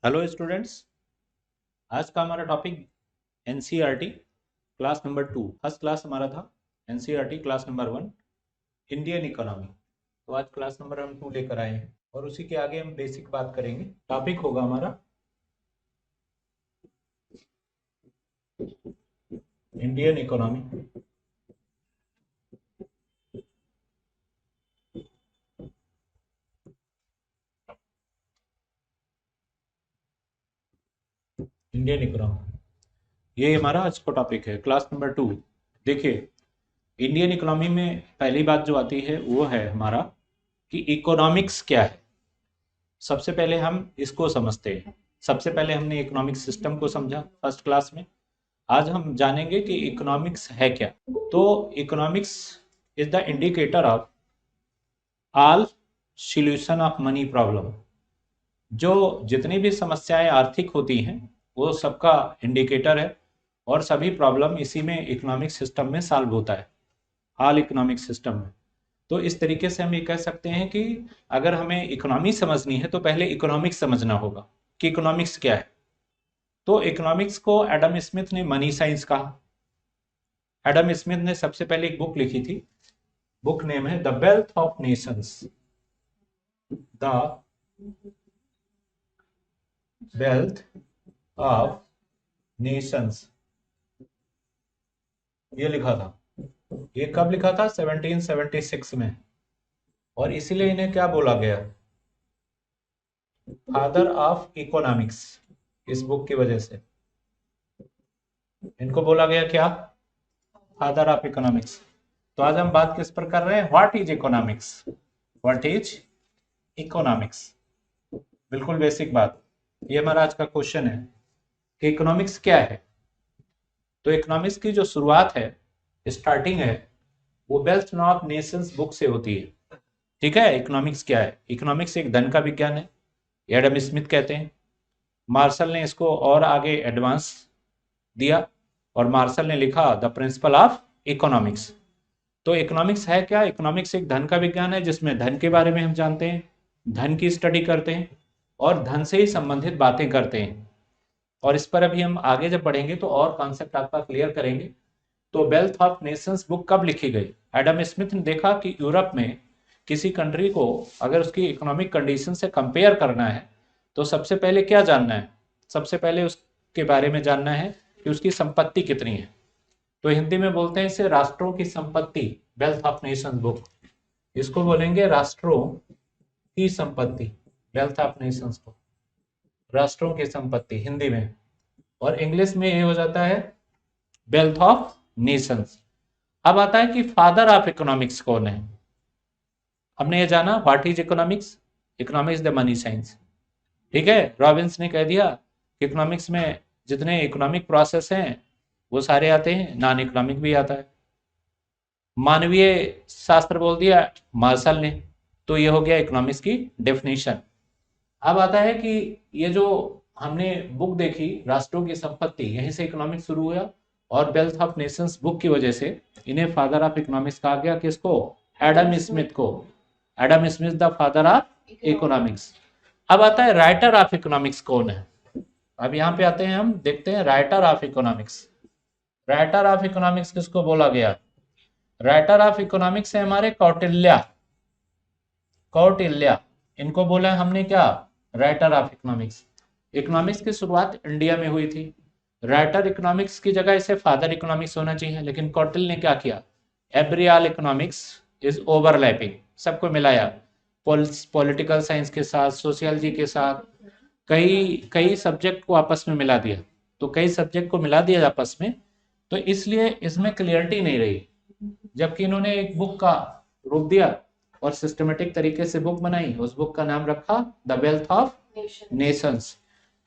Hello students. आज का हमारा topic NCERT class number 2 first class हमारा था। NCERT class number 1 Indian economy. तो आज क्लास नंबर हम 2 लेकर आए हैं और उसी के आगे हम बेसिक बात करेंगे। टॉपिक होगा हमारा इंडियन इकोनॉमी। इंडियन इकोनॉमी ये हमारा आज का टॉपिक है, क्लास नंबर 2। देखिए, इंडियन इकोनॉमी में पहली बात जो आती है वो है हमारा कि इकोनॉमिक्स क्या है। सबसे पहले हम इसको समझते हैं। सबसे पहले हमने इकोनॉमिक सिस्टम को समझा फर्स्ट क्लास में। आज हम जानेंगे कि इकोनॉमिक्स है क्या। तो economics is the indicator of all solution of money problem. जो जितनी भी समस्याएं आर्थिक होती हैं वो सबका इंडिकेटर है और सभी प्रॉब्लम इसी में इकोनॉमिक सिस्टम में सॉल्व होता है, ऑल इकोनॉमिक सिस्टम में। तो इस तरीके से हम ये कह सकते हैं कि अगर हमें इकोनॉमी समझनी है तो पहले इकोनॉमिक्स समझना होगा कि इकोनॉमिक्स क्या है। तो इकोनॉमिक्स को एडम स्मिथ ने मनी साइंस कहा। एडम स्मिथ ने सबसे पहले एक बुक लिखी थी, बुक नेम है the wealth of Nations. The wealth of Nations, ये लिखा था। ये कब लिखा था? 1776 में। और इसीलिए इन्हें क्या बोला गया? Father of economics. इस बुक की वजह से इनको बोला गया क्या? Father of economics. तो आज हम बात किस पर कर रहे हैं? What is economics. What is economics, बिल्कुल बेसिक बात। ये हमारा आज का क्वेश्चन है कि इकोनॉमिक्स क्या है। तो इकोनॉमिक्स की जो शुरुआत है, स्टार्टिंग है, वो वेल्थ ऑफ नेशंस बुक से होती है। ठीक है। इकोनॉमिक्स क्या है? इकोनॉमिक्स एक धन का विज्ञान है, एडम स्मिथ कहते हैं। मार्शल ने इसको और आगे एडवांस दिया और मार्शल ने लिखा द प्रिंसिपल ऑफ इकोनॉमिक्स। तो इकोनॉमिक्स है क्या? इकोनॉमिक्स एक धन का विज्ञान है जिसमें धन के बारे में हम जानते हैं, धन की स्टडी करते हैं और धन से ही संबंधित बातें करते हैं। और इस पर अभी हम आगे जब बढ़ेंगे तो और कॉन्सेप्ट आपका क्लियर करेंगे। तो वेल्थ ऑफ नेशंस बुक कब लिखी गई? एडम स्मिथ ने देखा कि यूरोप में किसी कंट्री को अगर उसकी इकोनॉमिक कंडीशन से कंपेयर करना है तो सबसे पहले क्या जानना है? सबसे पहले उसके बारे में जानना है कि उसकी संपत्ति कितनी है। तो हिंदी में बोलते हैं इसे राष्ट्रों की संपत्ति, वेल्थ ऑफ नेशंस बुक। इसको बोलेंगे राष्ट्रों की संपत्ति, वेल्थ ऑफ नेशंस को, राष्ट्रों की संपत्ति हिंदी में। और इंग्लिश में ये हो जाता है वेल्थ ऑफ नेशंस। अब आता है कि फादर ऑफ इकोनॉमिक्स कौन है। हमने ये जाना what is economics. Economics the money science. ठीक है। रॉबिन्स ने कह दिया कि इकोनॉमिक्स में जितने इकोनॉमिक प्रोसेस हैं वो सारे आते हैं, नॉन इकोनॉमिक भी आता है। मानवीय शास्त्र बोल दिया मार्शल ने। तो ये हो गया इकोनॉमिक्स की डेफिनेशन। अब आता है कि ये जो हमने बुक देखी राष्ट्रों की संपत्ति, यहीं से इकोनॉमिक्स शुरू हुआ। और वेल्थ ऑफ नेशंस बुक की वजह से इन्हें फादर ऑफ इकोनॉमिक्स कहा गया। किसको? एडम स्मिथ को। Adam Smith the father of economics. अब आता है राइटर ऑफ इकोनॉमिक्स कौन है। अब यहाँ पे आते हैं, हम देखते हैं writer of economics. Writer of economics किसको बोला गया? राइटर ऑफ इकोनॉमिक्स है हमारे कौटिल्य। कौटिल्य, इनको बोला हमने क्या? Writer of economics. इकोनॉमिक्स की शुरुआत इंडिया में हुई थी। राइटर इकोनॉमिक्स की जगह इसे फादर इकोनॉमिक्स होना चाहिए, लेकिन कौटिल्य ने क्या किया? Every all economics is overlapping, सबको मिलाया। पॉलिटिकल साइंस के साथ, सोशियोलॉजी के साथ, कई कई सब्जेक्ट को आपस में मिला दिया। तो कई सब्जेक्ट को मिला दिया आपस में, तो इसलिए इसमें क्लियरिटी नहीं रही। जबकि इन्होंने एक बुक का रूप दिया और सिस्टमेटिक तरीके से बुक बनाई, उस बुक का नाम रखा द वेल्थ ऑफ नेशंस।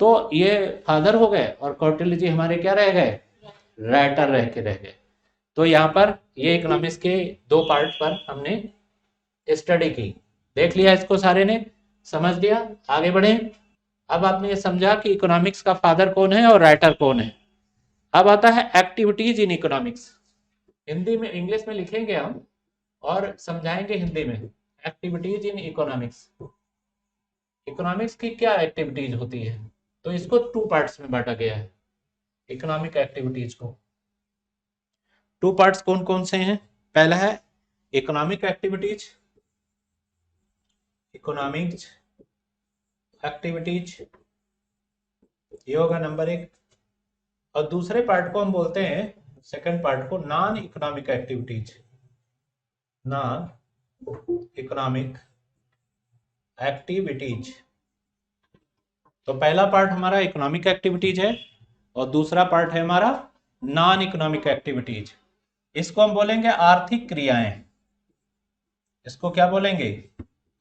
तो ये फादर हो गए और कौटिल्य जी हमारे क्या रह गए? राइटर रह गए। तो यहाँ पर ये इकोनॉमिक्स के दो पार्ट पर हमने स्टडी की, देख लिया इसको सारे ने, समझ लिया। आगे बढ़े। अब आपने ये समझा कि इकोनॉमिक्स का फादर कौन है और राइटर कौन है। अब आता है एक्टिविटीज इन इकोनॉमिक्स। हिंदी में, इंग्लिश में लिखेंगे हम और समझाएंगे हिंदी में। Activities in economics. इकोनॉमिक्स की क्या एक्टिविटीज होती है? तो इसको टू पार्ट्स में बांटा गया है इकोनॉमिक एक्टिविटीज को। टू पार्ट्स कौन कौन से हैं? पहला है इकोनॉमिक एक्टिविटीज, इकोनॉमिक एक्टिविटीज, ये होगा नंबर एक। और दूसरे पार्ट को हम बोलते हैं, सेकंड पार्ट को, non economic activities, non economic activities. तो पहला पार्ट हमारा इकोनॉमिक एक्टिविटीज है और दूसरा पार्ट है हमारा नॉन इकोनॉमिक एक्टिविटीज। इसको हम बोलेंगे आर्थिक क्रियाएं। इसको क्या बोलेंगे?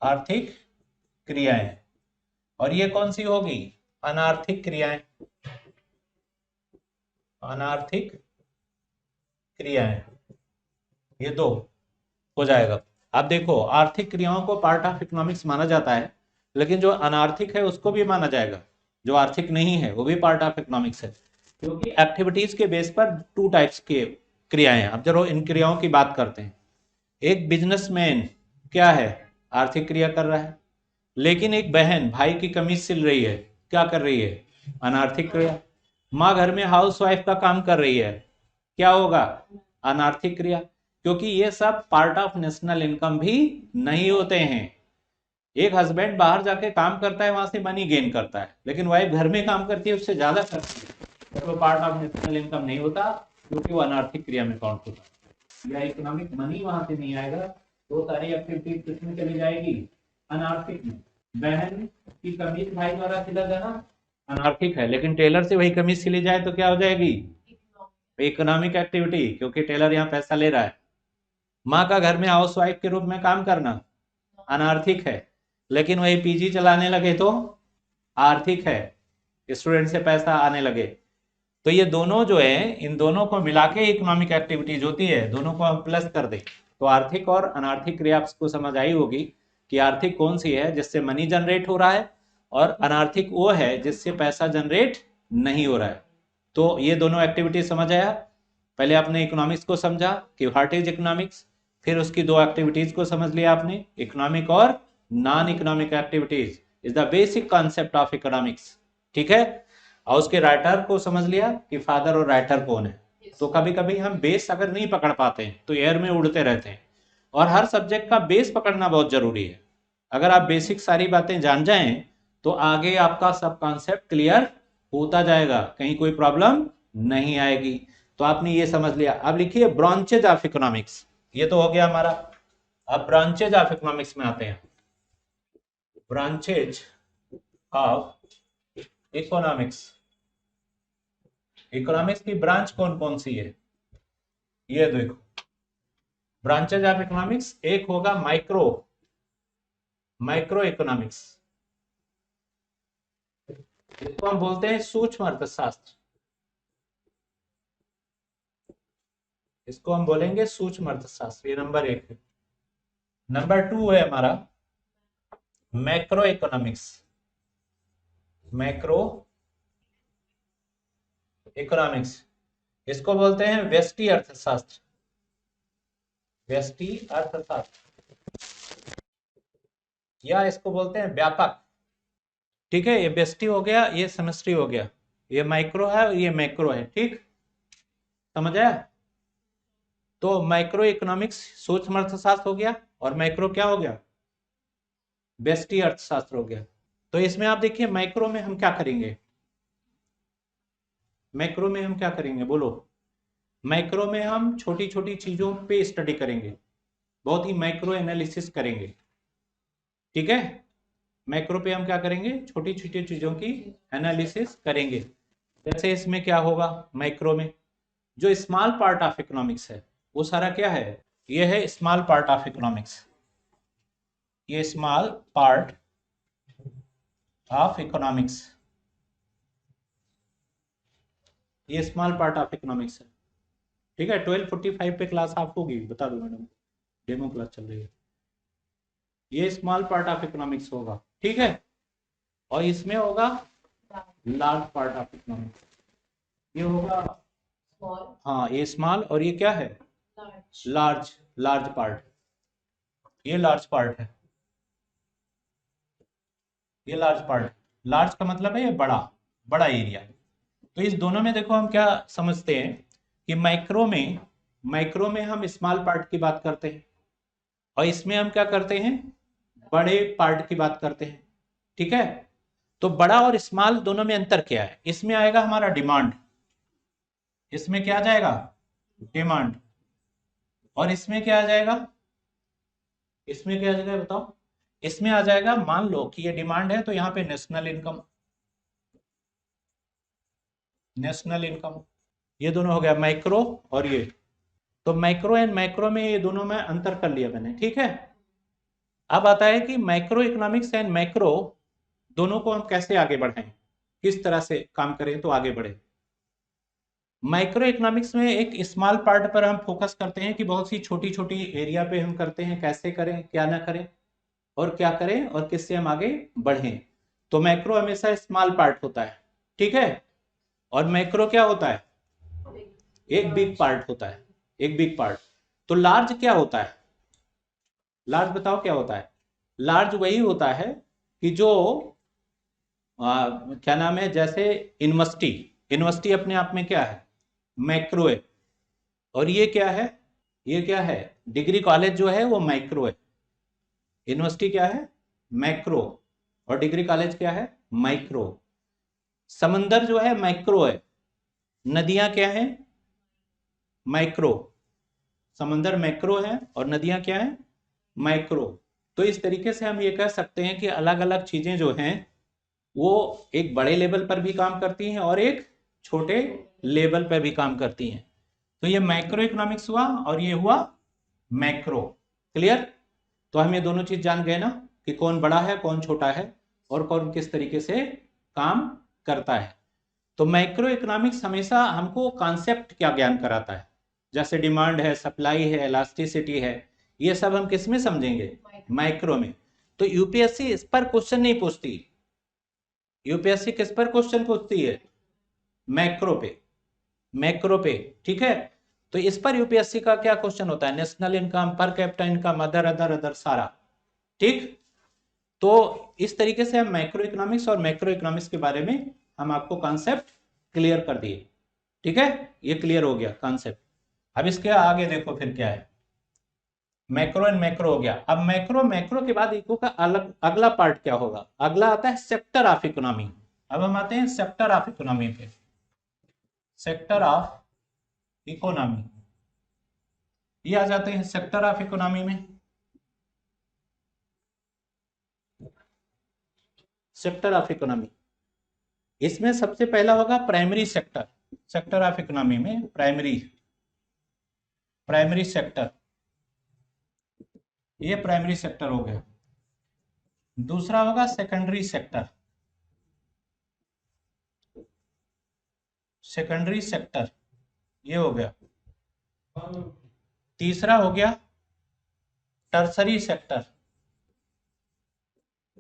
आर्थिक क्रियाएं। और ये कौन सी होगी? अनार्थिक क्रियाएं। अनार्थिक क्रियाएं, ये दो हो जाएगा। अब देखो, आर्थिक क्रियाओं को पार्ट ऑफ इकोनॉमिक्स माना जाता है, लेकिन जो अनार्थिक है उसको भी माना जाएगा, जो आर्थिक नहीं है वो भी पार्ट ऑफ इकोनॉमिक्स है, क्योंकि एक्टिविटीज के बेस पर टू टाइप्स के क्रियाएं हैं। अब जरूर इन क्रियाओं की बात करते हैं। एक बिजनेसमैन क्या है? आर्थिक क्रिया कर रहा है। लेकिन एक बहन भाई की कमीज सिल रही है, क्या कर रही है? अनार्थिक क्रिया। माँ घर में हाउसवाइफ का काम कर रही है, क्या होगा? अनार्थिक क्रिया। क्योंकि ये सब पार्ट ऑफ नेशनल इनकम भी नहीं होते हैं। एक हस्बैंड बाहर जाके काम करता है, वहां से मनी गेन करता है, लेकिन वाइफ घर में काम करती है, उससे ज्यादा करती है, तो पार्ट ऑफ नेशनल इनकम नहीं होता, क्योंकि वो अनार्थिक क्रिया में काउंट होता है। या इकोनॉमिक मनी वहां से नहीं आएगा, तो सारी एक्टिविटीज किसमें चली जाएगी? अनार्थिक में। बहन की कमीज भाई द्वारा सिला जाना अनार्थिक है, लेकिन टेलर से वही कमीज सिली जाए तो क्या हो जाएगी? इकोनॉमिक एक्टिविटी, क्योंकि टेलर यहाँ पैसा ले रहा है। माँ का घर में हाउसवाइफ के रूप में काम करना अनार्थिक है, लेकिन वही पीजी चलाने लगे तो आर्थिक है, स्टूडेंट से पैसा आने लगे। तो ये दोनों जो है, इन दोनों को मिला के इकोनॉमिक एक्टिविटीज होती है। दोनों को हम प्लस कर दें तो आर्थिक और अनार्थिक क्रिया आपको समझ आई होगी कि आर्थिक कौन सी है जिससे मनी जनरेट हो रहा है, और अनार्थिक वो है जिससे पैसा जनरेट नहीं हो रहा है। तो ये दोनों एक्टिविटी समझ आया। पहले आपने इकोनॉमिक्स को समझा कि व्हाट इज इकोनॉमिक्स, फिर उसकी दो एक्टिविटीज को समझ लिया आपने, इकोनॉमिक और non economic activities is the basic concept of economics. ठीक है। और उसके राइटर को समझ लिया कि फादर और राइटर कौन है। तो कभी कभी हम बेस अगर नहीं पकड़ पाते हैं तो एयर में उड़ते रहते हैं, और हर सब्जेक्ट का बेस पकड़ना बहुत जरूरी है। अगर आप बेसिक सारी बातें जान जाएं तो आगे आपका सब कॉन्सेप्ट क्लियर होता जाएगा, कहीं कोई प्रॉब्लम नहीं आएगी। तो आपने ये समझ लिया। अब लिखिए ब्रांचेज ऑफ इकोनॉमिक्स। ये तो हो गया हमारा। अब ब्रांचेज ऑफ इकोनॉमिक्स में आते हैं। Branches of economics. इकोनॉमिक्स की ब्रांच कौन कौन सी है? ये देखो, ब्रांचेज ऑफ इकोनॉमिक्स एक होगा माइक्रो, माइक्रो इकोनॉमिक्स। इसको हम बोलते हैं सूक्ष्म अर्थशास्त्र। इसको हम बोलेंगे सूक्ष्म अर्थशास्त्र। ये नंबर एक है। नंबर टू है हमारा मैक्रो इकोनॉमिक्स। मैक्रो इकोनॉमिक्स, इसको बोलते हैं व्यष्टि अर्थशास्त्र। व्यष्टि अर्थशास्त्र, या इसको बोलते हैं व्यापक। ठीक है, ये व्यष्टि हो गया, ये समष्टि हो गया, ये माइक्रो है और ये मैक्रो है। ठीक, समझ आया? तो माइक्रो इकोनॉमिक्स सूक्ष्म अर्थशास्त्र हो गया, और मैक्रो क्या हो गया? व्यष्टि अर्थशास्त्र हो गया। तो इसमें आप देखिए माइक्रो में हम क्या करेंगे? मैक्रो में हम क्या करेंगे बोलो? मैक्रो में हम छोटी छोटी चीजों पे स्टडी करेंगे, बहुत ही माइक्रो एनालिसिस करेंगे। ठीक है, मैक्रो पे हम क्या करेंगे? छोटी छोटी चीजों की एनालिसिस करेंगे। जैसे इसमें क्या होगा माइक्रो में, जो स्मॉल पार्ट ऑफ इकोनॉमिक्स है वो सारा क्या है? ये है स्मॉल पार्ट ऑफ इकोनॉमिक्स। ये स्मॉल पार्ट ऑफ इकोनॉमिक्स, ये स्मॉल पार्ट ऑफ इकोनॉमिक्स है। ठीक है, 12:45 पे क्लास आप होगी, बता दो मैडम, डेमो क्लास चल रही है। ये स्मॉल पार्ट ऑफ इकोनॉमिक्स होगा। ठीक है, और इसमें होगा लार्ज पार्ट ऑफ इकोनॉमिक्स। ये होगा हाँ, ये स्मॉल, और ये क्या है? लार्ज। लार्ज पार्ट, ये लार्ज पार्ट है। ये लार्ज पार्ट, लार्ज का मतलब है ये बड़ा। बड़ा एरिया। तो इस दोनों में देखो हम क्या समझते हैं कि माइक्रो में हम स्मॉल पार्ट की बात करते हैं और इसमें हम क्या करते हैं, बड़े पार्ट की बात करते हैं। ठीक है, तो बड़ा और स्मॉल दोनों में अंतर क्या है? इसमें आएगा हमारा डिमांड, इसमें क्या आ जाएगा, डिमांड, और इसमें क्या आ जाएगा, इसमें क्या आ जाएगा बताओ, इसमें आ जाएगा, मान लो कि ये डिमांड है तो यहाँ पे नेशनल इनकम, नेशनल इनकम, ये दोनों हो गया माइक्रो और ये। तो माइक्रो एंड मैक्रो में ये दोनों में अंतर कर लिया मैंने। ठीक है, अब आता है कि माइक्रो इकोनॉमिक्स एंड मैक्रो दोनों को हम कैसे आगे बढ़ाएं, किस तरह से काम करें तो आगे बढ़े। माइक्रो इकोनॉमिक्स में एक स्मॉल पार्ट पर हम फोकस करते हैं कि बहुत सी छोटी छोटी एरिया पे हम करते हैं, कैसे करें क्या ना करें और क्या करें और किससे हम आगे बढ़ें। तो मैक्रो हमेशा स्मॉल पार्ट होता है, ठीक है, और मैक्रो क्या होता है, एक बिग पार्ट होता है, एक बिग पार्ट। तो लार्ज क्या होता है, लार्ज बताओ क्या होता है? लार्ज वही होता है कि जो क्या नाम है, जैसे यूनिवर्सिटी, यूनिवर्सिटी अपने आप में क्या है, मैक्रो है, और ये क्या है, ये क्या है, डिग्री कॉलेज जो है वो माइक्रो है। यूनिवर्सिटी क्या है, मैक्रो, और डिग्री कॉलेज क्या है, माइक्रो। समंदर जो है माइक्रो है, नदियां क्या है, माइक्रो, समंदर मैक्रो है और नदियां क्या है, माइक्रो। तो इस तरीके से हम ये कह सकते हैं कि अलग अलग चीजें जो हैं वो एक बड़े लेवल पर भी काम करती हैं और एक छोटे लेवल पर भी काम करती हैं। तो ये माइक्रो इकोनॉमिक्स हुआ और ये हुआ मैक्रो। क्लियर? तो हम ये दोनों चीज जान गए ना कि कौन बड़ा है कौन छोटा है और कौन किस तरीके से काम करता है। तो माइक्रो इकोनॉमिक्स हमेशा हमको कॉन्सेप्ट क्या ज्ञान कराता है, जैसे डिमांड है, सप्लाई है, इलास्टिसिटी है, ये सब हम किस में समझेंगे, माइक्रो में। तो यूपीएससी इस पर क्वेश्चन नहीं पूछती, यूपीएससी किस पर क्वेश्चन पूछती है, मैक्रो पे, मैक्रो पे। ठीक है, तो इस पर यूपीएससी का क्या क्वेश्चन होता है, national income, per capita income, other other other सारा। ठीक, तो इस तरीके से हम मैक्रो इकोनॉमिक्स और मैक्रो इकोनॉमिक्स के बारे में हम आपको कॉन्सेप्ट क्लियर कर दिए। ठीक है, ये क्लियर हो गया कॉन्सेप्ट। अब इसके आगे देखो फिर क्या है, मैक्रो एंड मैक्रो हो गया। अब मैक्रो, मैक्रो के बाद इको का अलग अगला पार्ट क्या होगा, अगला आता है सेक्टर ऑफ इकोनॉमी। अब हम आते हैं सेक्टर ऑफ इकोनॉमी पे, सेक्टर ऑफ इकोनॉमी, ये आ जाते हैं सेक्टर ऑफ इकोनॉमी में। सेक्टर ऑफ इकोनॉमी, इसमें सबसे पहला होगा primary sector, sector of economy में प्राइमरी, प्राइमरी सेक्टर, ये प्राइमरी सेक्टर हो गया। दूसरा होगा सेकेंडरी सेक्टर, सेकेंडरी सेक्टर, ये हो गया। तीसरा हो गया टर्सरी सेक्टर,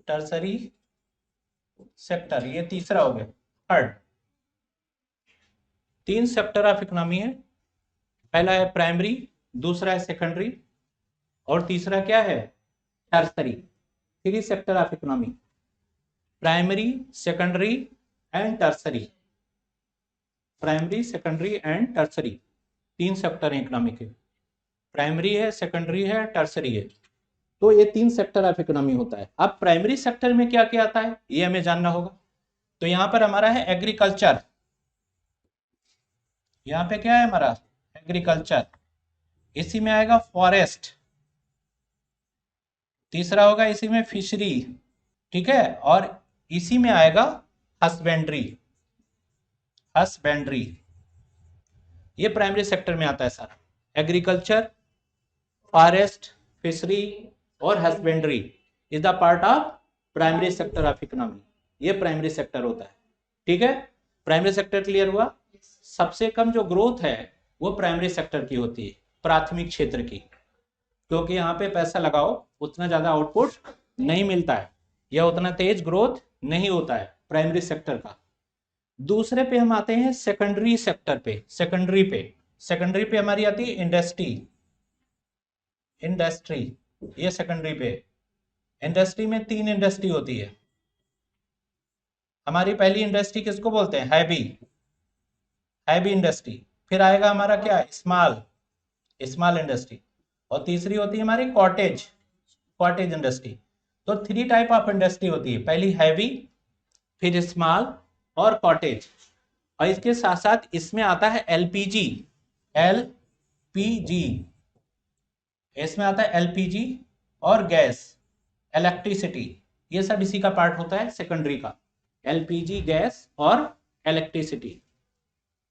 टर्सरी सेक्टर, ये तीसरा हो गया। थर्ड, तीन सेक्टर ऑफ इकोनॉमी है, पहला है प्राइमरी, दूसरा है सेकेंडरी और तीसरा क्या है, tertiary. Three sector of economy, primary, secondary and tertiary, primary secondary and tertiary, तीन सेक्टर हैं इकोनॉमी के, प्राइमरी है, सेकेंडरी है, टर्सरी है। तो ये तीन सेक्टर ऑफ इकोनॉमी होता है। अब प्राइमरी सेक्टर में क्या क्या आता है ये हमें जानना होगा। तो यहां पर हमारा है एग्रीकल्चर, यहाँ पे क्या है हमारा, एग्रीकल्चर, इसी में आएगा फॉरेस्ट, तीसरा होगा इसी में फिशरी, ठीक है, और इसी में आएगा हस्बेंड्री, हस्बेंड्री, ये प्राइमरी सेक्टर में आता है सारा। एग्रीकल्चर, फॉरेस्ट, फिशरी और husbandry is the part of primary sector of economy, ये प्राइमरी सेक्टर होता है। ठीक है, प्राइमरी सेक्टर क्लियर हुआ। सबसे कम जो ग्रोथ है वो प्राइमरी सेक्टर की होती है, प्राथमिक क्षेत्र की, क्योंकि यहाँ पे पैसा लगाओ उतना ज्यादा आउटपुट नहीं मिलता है या उतना तेज ग्रोथ नहीं होता है प्राइमरी सेक्टर का। दूसरे पे हम आते हैं सेकेंडरी सेक्टर पे, सेकेंडरी पे, सेकेंडरी पे हमारी आती है इंडस्ट्री, इंडस्ट्री, ये सेकेंडरी पे। इंडस्ट्री में तीन इंडस्ट्री होती है हमारी पहली इंडस्ट्री किसको बोलते हैं? Heavy industry. फिर आएगा हमारा क्या? Small industry. और तीसरी होती है हमारी कॉटेज इंडस्ट्री। तो 3 टाइप ऑफ इंडस्ट्री होती है, पहली हैवी, फिर स्मॉल और कॉटेज। और इसके साथ साथ इसमें आता है एलपीजी। इसमें आता है एलपीजी और गैस, इलेक्ट्रिसिटी, ये सब इसी का पार्ट होता है सेकेंडरी का। एलपीजी, गैस और electricity.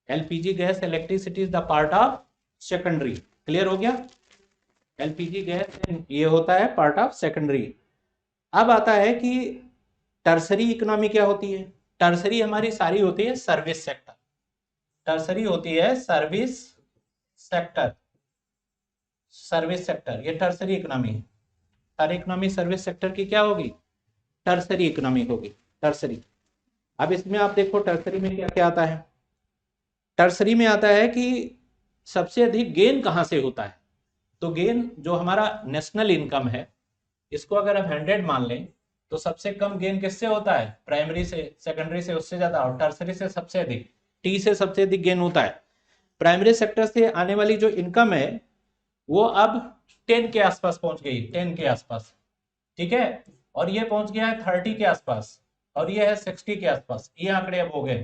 LPG, gas, electricity is the part of secondary. Clear हो गया? एलपीजी, गैस ये होता है पार्ट ऑफ सेकेंडरी। अब आता है कि टर्सरी इकोनॉमी क्या होती है? टर्सरी हमारी सारी होती है सर्विस सेक्टर। टर्सरी होती है सर्विस सेक्टर, ये टर्सरी इकोनॉमी है। सारी इकोनॉमी सर्विस सेक्टर की क्या होगी? टर्सरी इकोनॉमी होगी, टर्सरी। अब इसमें आप देखो टर्सरी में क्या क्या आता है। टर्सरी में आता है कि सबसे अधिक गेन कहां से होता है। तो गेन जो हमारा नेशनल इनकम है, इसको अगर आप 100 मान लें तो सबसे कम गेन किससे होता है? प्राइमरी से, सेकेंडरी से उससे ज्यादा, और टर्सरी से सबसे अधिक, टी से सबसे अधिक गेन होता है। प्राइमरी सेक्टर से आने वाली जो इनकम है वो अब 10 के आसपास पहुंच गई, 10 के आसपास, ठीक है। और ये पहुंच गया है 30 के आसपास, और ये है 60 के आसपास। ये आंकड़े अब हो गए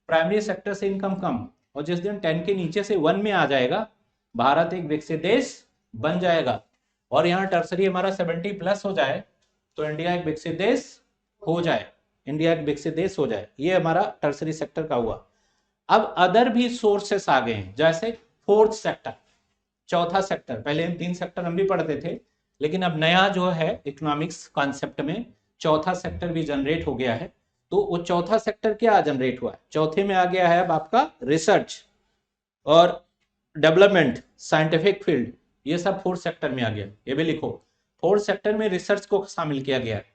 प्राइमरी सेक्टर से इनकम कम। और जिस दिन 10 के नीचे से 1 में आ जाएगा, भारत एक विकसित देश बन जाएगा। और यहाँ टर्सरी हमारा 70 प्लस हो जाए तो इंडिया एक विकसित देश हो जाए, ये हमारा टर्सरी सेक्टर का हुआ। अब अदर भी सोर्सेस आ गए हैं, जैसे फोर्थ सेक्टर, चौथा सेक्टर। पहले हम 3 सेक्टर हम भी पढ़ते थे, लेकिन अब नया जो है इकोनॉमिक्स कॉन्सेप्ट में चौथा सेक्टर भी जनरेट हो गया है। तो वो चौथा सेक्टर क्या जनरेट हुआ है? चौथे में आ गया है अब आपका रिसर्च और डेवलपमेंट, साइंटिफिक फील्ड, ये सब फोर्थ सेक्टर में आ गया। ये भी लिखो, फोर्थ सेक्टर में रिसर्च को शामिल किया गया है।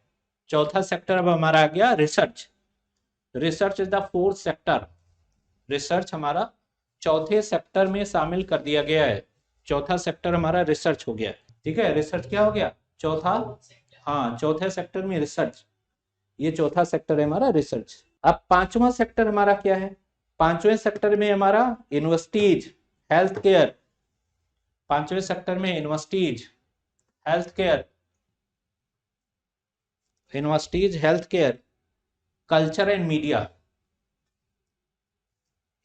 चौथा सेक्टर अब हमारा आ गया research is the fourth sector. Research हमारा चौथे सेक्टर में शामिल कर दिया गया है। चौथा सेक्टर हमारा रिसर्च हो गया, ठीक है। रिसर्च क्या हो गया? चौथा, हाँ, चौथे सेक्टर में रिसर्च, ये चौथा सेक्टर है हमारा रिसर्च। अब पांचवा सेक्टर हमारा क्या है? पांचवें सेक्टर में हमारा यूनिवर्सिटीज, हेल्थ केयर। पांचवें सेक्टर में universities, health care, culture and media.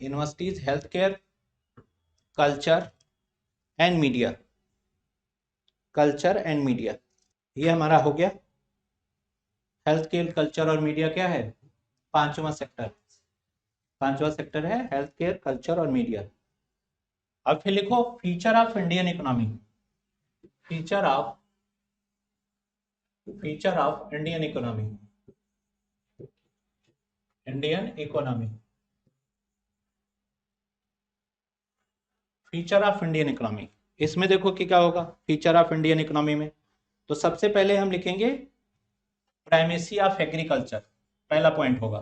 Universities, health care, culture and media, ये हमारा हो गया। हेल्थ केयर, कल्चर और मीडिया क्या है? पांचवा सेक्टर है हेल्थ केयर, कल्चर और मीडिया। अब फिर लिखो feature of Indian economy. Feature of Indian economy. Feature of Indian economy, इसमें देखो कि क्या होगा फीचर ऑफ इंडियन इकोनॉमी में। तो सबसे पहले हम लिखेंगे प्राइमेसी ऑफ एग्रीकल्चर। पहला पॉइंट होगा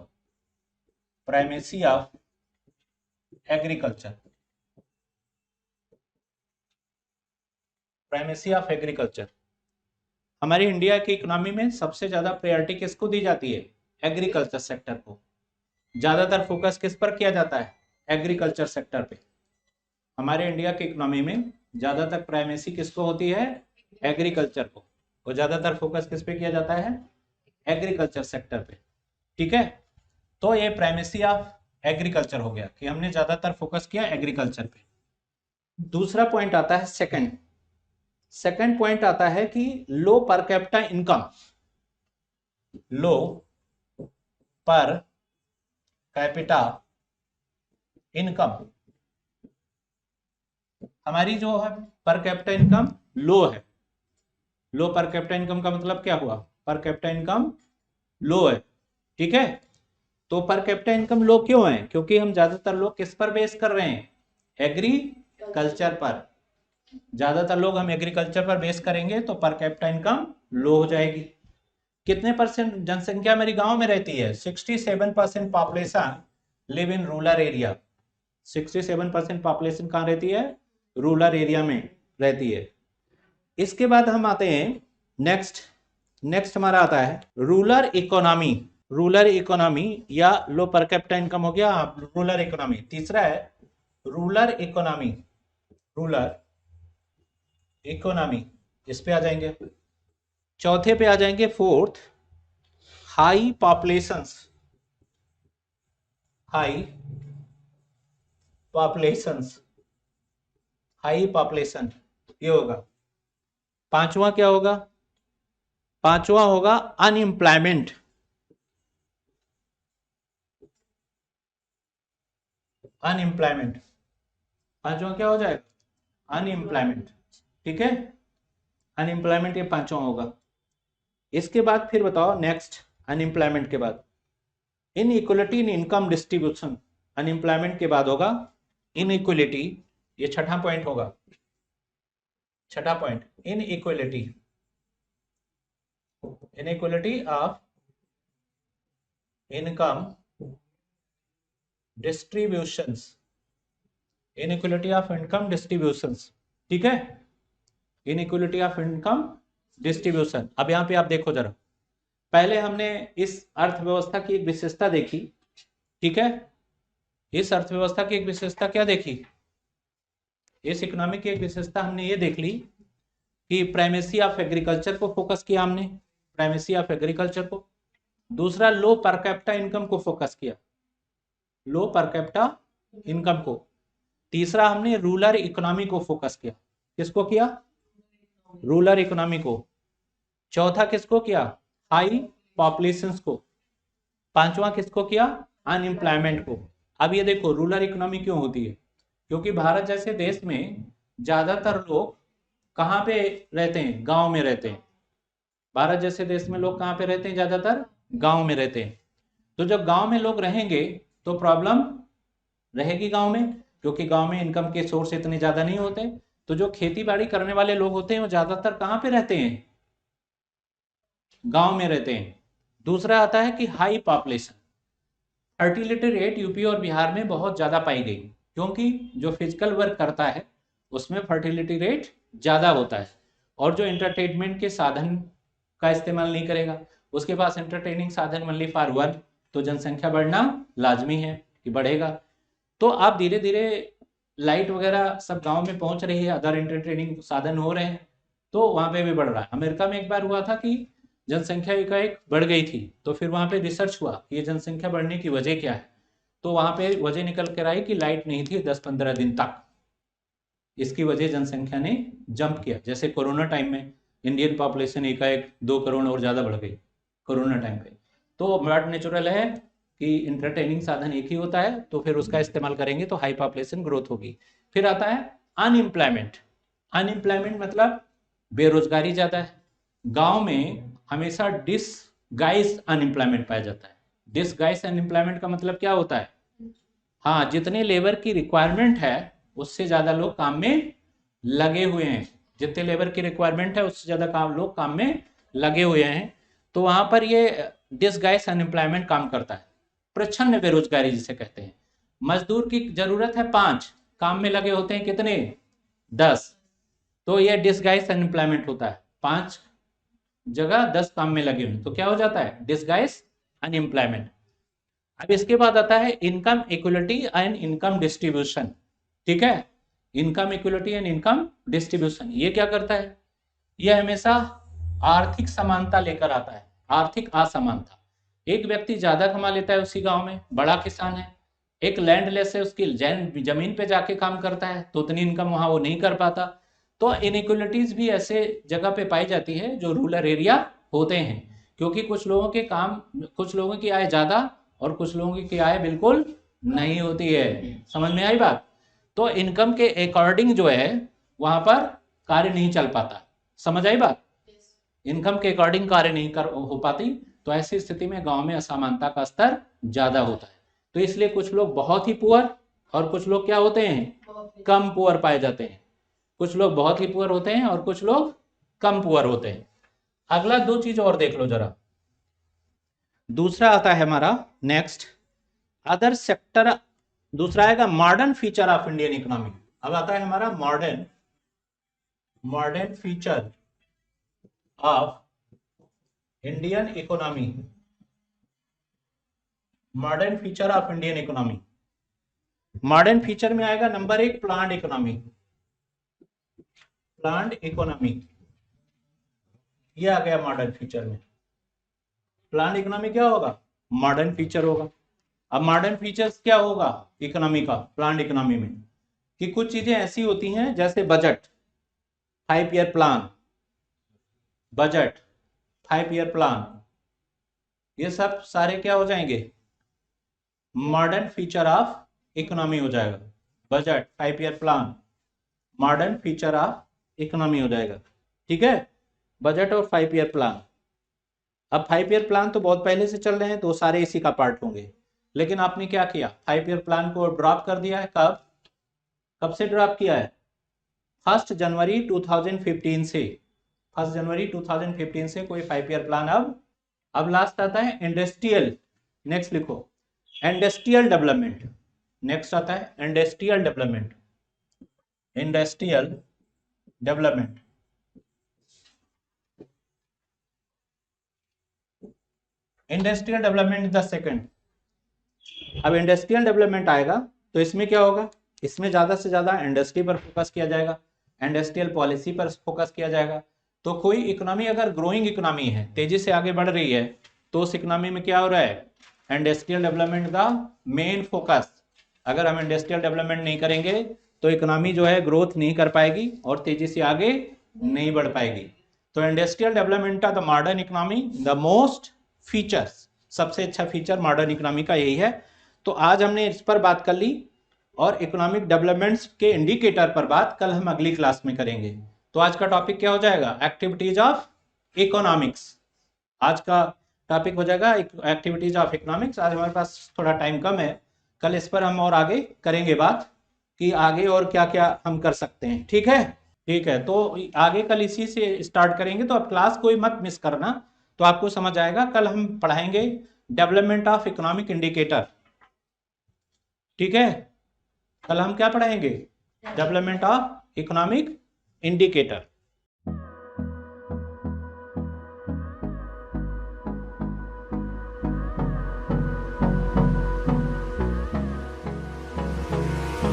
प्राइमेसी ऑफ एग्रीकल्चर। हमारी इंडिया की इकोनॉमी में सबसे ज्यादा प्रायोरिटी किसको दी जाती है? एग्रीकल्चर सेक्टर को। ज्यादातर फोकस किस पर किया जाता है? एग्रीकल्चर सेक्टर पे। हमारे इंडिया की इकोनॉमी में ज्यादातर प्राइमेसी किसको होती है? एग्रीकल्चर को। और ज्यादातर फोकस किस पे किया जाता है? एग्रीकल्चर सेक्टर पे, ठीक है। तो ये प्राइमेसी ऑफ एग्रीकल्चर हो गया कि हमने ज्यादातर फोकस किया एग्रीकल्चर पे। दूसरा पॉइंट आता है सेकंड पॉइंट आता है कि लो पर कैपिटा इनकम। हमारी जो है पर कैपिटा इनकम लो है। लो पर कैपिटा इनकम का मतलब क्या हुआ? पर कैपिटा इनकम लो है, ठीक है। तो पर कैपिटा इनकम लो क्यों है? क्योंकि हम ज्यादातर लोग किस पर बेस कर रहे हैं? एग्रीकल्चर पर। ज्यादातर लोग हम एग्रीकल्चर पर बेस करेंगे तो पर कैपिटा इनकम लो हो जाएगी। कितने परसेंट जनसंख्या मेरी गांव में रहती है? 67% population live in rural area. 67% population कहां रहती है? रूरल एरिया में रहती है। इसके बाद हम आते हैं नेक्स्ट हमारा आता है रूरल इकोनॉमी। रूरल इकोनॉमी या लो पर कैपिटा इनकम हो गया रूरल इकोनॉमी। तीसरा है रूरल इकोनॉमी, रूरल इकोनॉमी, इस पे आ जाएंगे। चौथे पे आ जाएंगे fourth, high populations, high populations, high population, ये होगा। पांचवा क्या होगा? पांचवा होगा अनएम्प्लॉयमेंट, अनएम्प्लॉयमेंट, पांचवा क्या हो जाएगा? अनएम्प्लॉयमेंट। ठीक है, अनएम्प्लॉयमेंट ये पांचवा होगा। इसके बाद फिर बताओ नेक्स्ट, अनएम्प्लॉयमेंट के बाद इनइक्वलिटी इन इनकम डिस्ट्रीब्यूशन, अनएम्प्लॉयमेंट के बाद होगा इनइक्वलिटी, ये छठा पॉइंट होगा, छठा point inequality, inequality of income distributions, inequality of income distributions. ठीक है, इनइक्वलिटी ऑफ इनकम डिस्ट्रीब्यूशन। अब यहां पे आप देखो जरा, पहले हमने इस अर्थव्यवस्था की एक विशेषता देखी। ठीक है, इस अर्थव्यवस्था की एक विशेषता क्या देखी? इस इकोनॉमी की एक विशेषता हमने ये देख ली कि प्राइमेसी ऑफ एग्रीकल्चर को फोकस किया हमने, प्राइमेसी ऑफ एग्रीकल्चर को। दूसरा लो पर कैपिटा इनकम को फोकस किया, लो पर कैपिटा इनकम को। तीसरा हमने रूरल इकोनॉमी को फोकस किया, किसको किया? रूरल इकोनॉमी को। चौथा किसको किया? हाई पॉपुलेशंस को। पांचवा किसको किया? अनएम्प्लॉयमेंट को। अब ये देखो रूरल इकोनॉमी क्यों होती है, क्योंकि भारत जैसे देश में ज्यादातर लोग कहाँ पे रहते हैं? गांव में रहते हैं। भारत जैसे देश में लोग कहाँ पे रहते हैं? ज्यादातर गांव में रहते हैं। तो जब गांव में लोग रहेंगे तो प्रॉब्लम रहेगी गांव में, क्योंकि गांव में इनकम के सोर्स इतने ज्यादा नहीं होते। तो जो खेती बाड़ी करने वाले लोग होते हैं वो ज्यादातर कहाँ पे रहते हैं? गांव में रहते हैं। दूसरा आता है कि high population, fertility rate UP और बिहार में बहुत ज्यादा पाई गई, क्योंकि जो फिजिकल वर्क करता है उसमें फर्टिलिटी रेट ज्यादा होता है, और जो एंटरटेनमेंट के साधन का इस्तेमाल नहीं करेगा, उसके पास एंटरटेनिंग साधन ओनली फॉर वन, तो जनसंख्या बढ़ना लाजमी है कि बढ़ेगा। तो आप धीरे धीरे लाइट वगैरह सब गांव में पहुंच रही है, अदर एंटरटेनिंग साधन हो रहे हैं, तो वहां पे भी बढ़ रहा है। अमेरिका में एक बार हुआ था कि जनसंख्या एकाएक बढ़ गई थी, तो फिर वहां पे रिसर्च हुआ कि ये जनसंख्या बढ़ने की वजह क्या है। तो वहां पे वजह निकल कर आई कि लाइट नहीं थी 10-15 दिन तक, इसकी वजह जनसंख्या ने जंप किया। जैसे कोरोना टाइम में इंडियन पॉपुलेशन एकाएक 2 करोड़ और ज्यादा बढ़ गई कोरोना टाइम पे। तो बात नेचुरल है कि इंटरटेनिंग साधन एक ही होता है, तो फिर उसका इस्तेमाल करेंगे तो हाई पॉपुलेशन ग्रोथ होगी। फिर आता है अनएम्प्लॉयमेंट। अनएम्प्लॉयमेंट मतलब बेरोजगारी ज्यादा है। गांव में हमेशा डिसगाइज अनएम्प्लॉयमेंट पाया जाता है। डिसगाइज अनएम्प्लॉयमेंट का मतलब क्या होता है? हाँ, जितने लेबर की रिक्वायरमेंट है उससे ज्यादा लोग काम में लगे हुए हैं, जितने लेबर की रिक्वायरमेंट है उससे ज्यादा लोग काम में लगे हुए हैं। तो वहां पर ये डिसगाइज अनएम्प्लॉयमेंट काम करता है। प्रच्छन्न बेरोजगारी जिसे कहते हैं, मजदूर की जरूरत है 5, काम में लगे होते हैं कितने? 10। तो ये डिसगाइज अनएम्प्लॉयमेंट होता है, 5 जगह 10 काम में लगे हुए, तो क्या हो जाता है? Disguise unemployment. अब इसके बाद आता है income equality and income distribution. ठीक है, income equality and income distribution ये क्या करता है? ये हमेशा आर्थिक समानता लेकर आता है, आर्थिक असमानता। एक व्यक्ति ज्यादा कमा लेता है उसी गांव में, बड़ा किसान है, एक लैंडलेस है, उसकी जमीन पे जाके काम करता है, तो उतनी इनकम वहां वो नहीं कर पाता। तो इनइक्वलिटीज भी ऐसे जगह पे पाई जाती है जो रूरल एरिया होते हैं, क्योंकि कुछ लोगों के काम, कुछ लोगों की आय ज्यादा और कुछ लोगों की आय बिल्कुल नहीं होती है। समझ में आई बात? तो इनकम के अकॉर्डिंग जो है वहां पर कार्य नहीं चल पाता। समझ आई बात? इनकम के अकॉर्डिंग कार्य नहीं कर हो पाती, तो ऐसी स्थिति में गांव में असमानता का स्तर ज्यादा होता है। तो इसलिए कुछ लोग बहुत ही पुअर और कुछ लोग क्या होते हैं? कम पुअर पाए जाते हैं। कुछ लोग बहुत ही पुअर होते हैं और कुछ लोग कम पुअर होते हैं। अगला दो चीज और देख लो जरा। दूसरा आता है हमारा नेक्स्ट, अदर सेक्टर। दूसरा आएगा modern feature of Indian economy. अब आता है हमारा modern, modern feature of Indian economy. Modern feature of Indian economy. Modern feature में आएगा number 1 plant economy. Plant economy ये आ गया मॉडर्न फीचर में। प्लांट इकोनॉमी क्या होगा? मॉडर्न फीचर होगा। अब मॉडर्न फीचर्स क्या होगा इकोनॉमी का प्लांट इकोनॉमी में, कि कुछ चीजें ऐसी होती हैं जैसे budget, 5 year plan, budget, 5 year plan, ये सब सारे क्या हो जाएंगे? मॉडर्न फीचर ऑफ इकोनॉमी हो जाएगा। Budget, 5 year plan modern feature of economy हो जाएगा। ठीक है, बजट और 5 ईयर प्लान। अब 5 ईयर प्लान तो बहुत पहले से चल रहे हैं तो सारे इसी का पार्ट होंगे, लेकिन आपने क्या किया? 5 ईयर प्लान को ड्रॉप कर दिया है। कब कब से ड्रॉप किया है? 1 जनवरी 2015 से। 1 जनवरी 2015 से कोई 5 ईयर प्लान अब लास्ट आता है इंडस्ट्रियल। नेक्स्ट लिखो इंडस्ट्रियल डेवलपमेंट। नेक्स्ट आता है industrial development. Industrial development, industrial development is the second. अब इंडस्ट्रियल डेवलपमेंट आएगा तो इसमें क्या होगा? इसमें ज्यादा से ज्यादा इंडस्ट्री पर फोकस किया जाएगा, इंडस्ट्रियल पॉलिसी पर फोकस किया जाएगा। तो कोई इकोनॉमी अगर ग्रोइंग इकोनॉमी है, तेजी से आगे बढ़ रही है, तो उस इकोनॉमी में क्या हो रहा है? इंडस्ट्रियल डेवलपमेंट का मेन फोकस। अगर हम इंडस्ट्रियल डेवलपमेंट नहीं करेंगे तो इकोनॉमी जो है ग्रोथ नहीं कर पाएगी और तेजी से आगे नहीं बढ़ पाएगी। तो इंडस्ट्रियल डेवलपमेंट का the modern economy the most features, सबसे अच्छा फीचर मॉडर्न इकोनॉमी का यही है। तो आज हमने इस पर बात कर ली और इकोनॉमिक डेवलपमेंट्स के इंडिकेटर पर बात कल हम अगली क्लास में करेंगे। तो आज का टॉपिक क्या हो जाएगा? Activities of economics. आज का टॉपिक हो जाएगा एक्टिविटीज ऑफ इकोनॉमिक्स। आज हमारे पास थोड़ा टाइम कम है, कल इस पर हम और आगे करेंगे बात कि आगे और क्या क्या हम कर सकते हैं। ठीक है, ठीक है। तो आगे कल इसी से स्टार्ट करेंगे, तो अब क्लास कोई मत मिस करना, तो आपको समझ आएगा। कल हम पढ़ाएंगे डेवलपमेंट ऑफ इकोनॉमिक इंडिकेटर। ठीक है, कल हम क्या पढ़ाएंगे? Development of economic indicator.